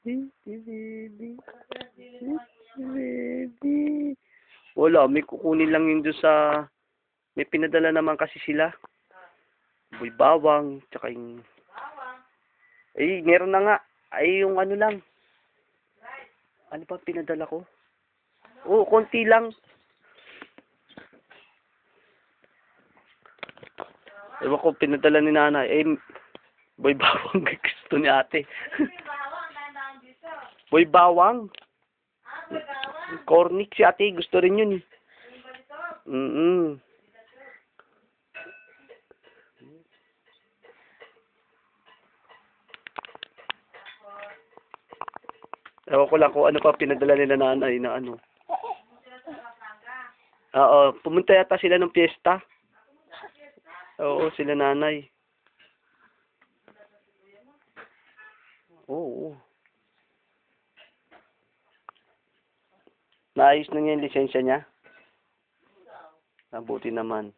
Baby. Baby. Wala, may kukunin lang yun doon sa... May pinadala naman kasi sila. Boy bawang, tsaka yung... Eh, meron na nga. Ay, yung ano lang. Ano pa pinadala ko? Oo, konti lang. Ewan ko, pinadala ni nanay. Eh, boy bawang gusto ni ate. Boy bawang. Cornic si ate, gusto rin yun. Ewan ko lang kung ano pa pinadala nila nanay na ano. Oo, pumunta yata sila ng piyesta. Oo, sila nanay. Oo. Naayos na niya yung lisensya niya? Mabuti naman.